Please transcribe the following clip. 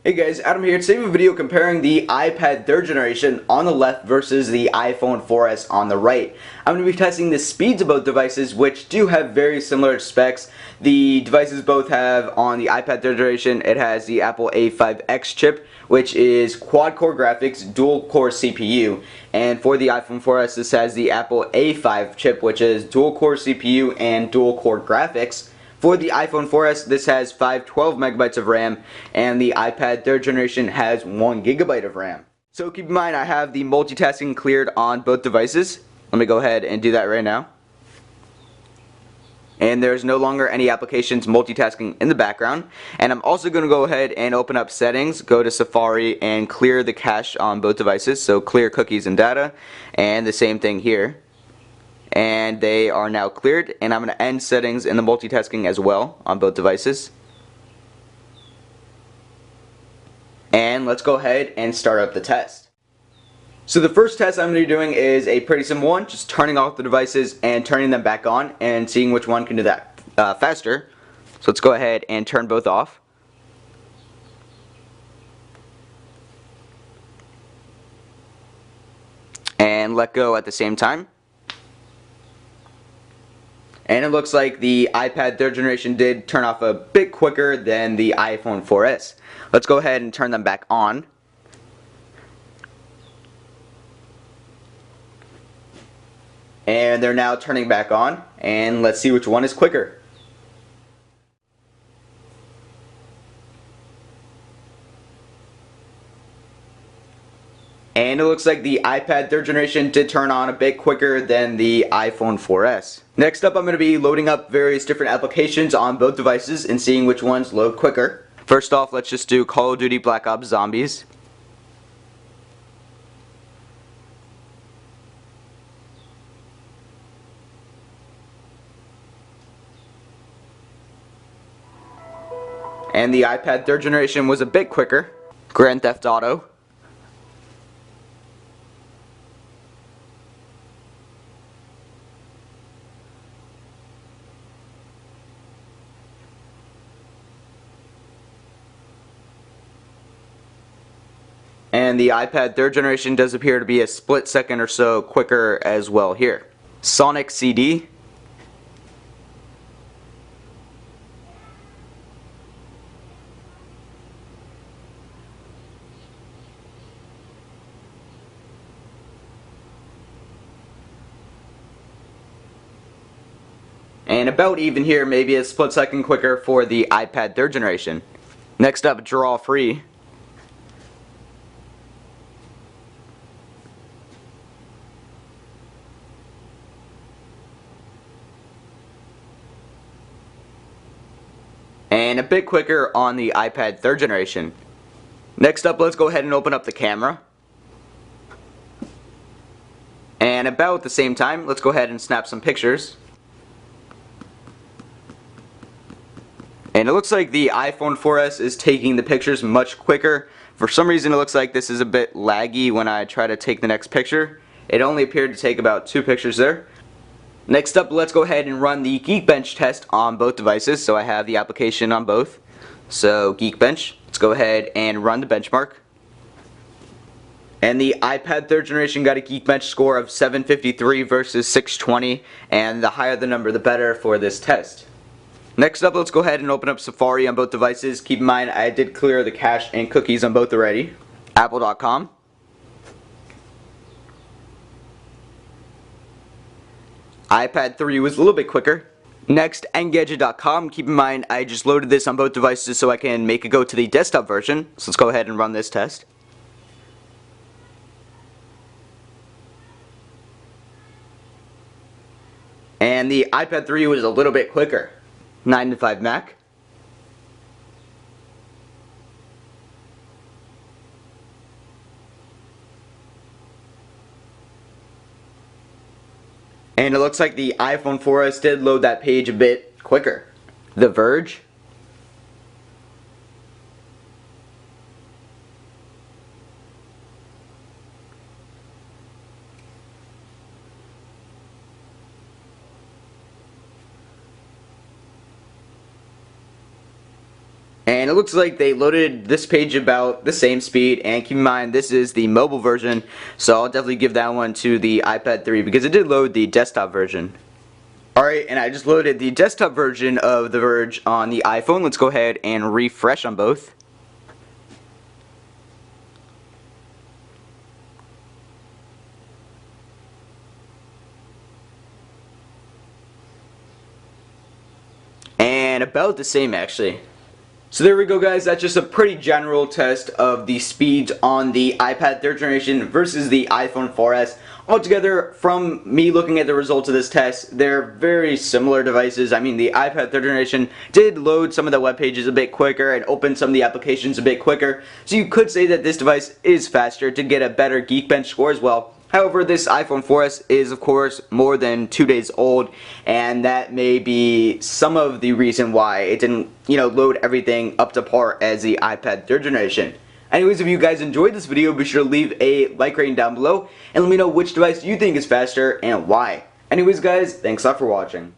Hey guys, Adam here. Today we have a video comparing the iPad 3rd generation on the left versus the iPhone 4S on the right. I'm going to be testing the speeds of both devices, which do have very similar specs. The devices both have, on the iPad 3rd generation, it has the Apple A5X chip, which is quad-core graphics, dual-core CPU. And for the iPhone 4S, this has the Apple A5 chip, which is dual-core CPU and dual-core graphics. For the iPhone 4S, this has 512 megabytes of RAM, and the iPad 3rd generation has 1 gigabyte of RAM. So keep in mind, I have the multitasking cleared on both devices. Let me go ahead and do that right now. And there's no longer any applications multitasking in the background. And I'm also going to go ahead and open up settings, go to Safari, and clear the cache on both devices. So clear cookies and data, and the same thing here. And they are now cleared, and I'm going to end settings in the multitasking as well on both devices. And let's go ahead and start up the test. So the first test I'm going to be doing is a pretty simple one, just turning off the devices and turning them back on and seeing which one can do that faster. So let's go ahead and turn both off. And let go at the same time. And it looks like the iPad 3rd generation did turn off a bit quicker than the iPhone 4S. Let's go ahead and turn them back on. And they're now turning back on. And let's see which one is quicker. And it looks like the iPad 3rd generation did turn on a bit quicker than the iPhone 4S. Next up, I'm going to be loading up various different applications on both devices and seeing which ones load quicker. First off, let's just do Call of Duty Black Ops Zombies. And the iPad 3rd generation was a bit quicker. Grand Theft Auto. And the iPad 3rd generation does appear to be a split second or so quicker as well here. Sonic CD. And about even here, maybe a split second quicker for the iPad 3rd generation. Next up, Draw Free. And a bit quicker on the iPad 3rd generation. Next up, let's go ahead and open up the camera. And about at the same time, let's go ahead and snap some pictures. And it looks like the iPhone 4S is taking the pictures much quicker. For some reason, it looks like this is a bit laggy when I try to take the next picture. It only appeared to take about 2 pictures there. Next up, let's go ahead and run the Geekbench test on both devices. So I have the application on both. So Geekbench, let's go ahead and run the benchmark. And the iPad 3rd generation got a Geekbench score of 753 versus 620, and the higher the number the better for this test. Next up, let's go ahead and open up Safari on both devices. Keep in mind, I did clear the cache and cookies on both already. Apple.com. iPad 3 was a little bit quicker. Next, Engadget.com. Keep in mind, I just loaded this on both devices so I can make it go to the desktop version. So let's go ahead and run this test. And the iPad 3 was a little bit quicker. 9 to 5 Mac. And it looks like the iPhone 4S did load that page a bit quicker. The Verge. And it looks like they loaded this page about the same speed, and keep in mind this is the mobile version, so I'll definitely give that one to the iPad 3 because it did load the desktop version. Alright, and I just loaded the desktop version of The Verge on the iPhone. Let's go ahead and refresh on both. And about the same actually. So there we go guys, that's just a pretty general test of the speeds on the iPad 3rd generation versus the iPhone 4S. Altogether, from me looking at the results of this test, they're very similar devices. I mean, the iPad 3rd generation did load some of the web pages a bit quicker and open some of the applications a bit quicker. So you could say that this device is faster to get a better Geekbench score as well. However, this iPhone 4S is of course more than 2 days old, and that may be some of the reason why it didn't, load everything up to par as the iPad 3rd generation. Anyways, if you guys enjoyed this video, be sure to leave a like rating down below and let me know which device you think is faster and why. Anyways guys, thanks a lot for watching.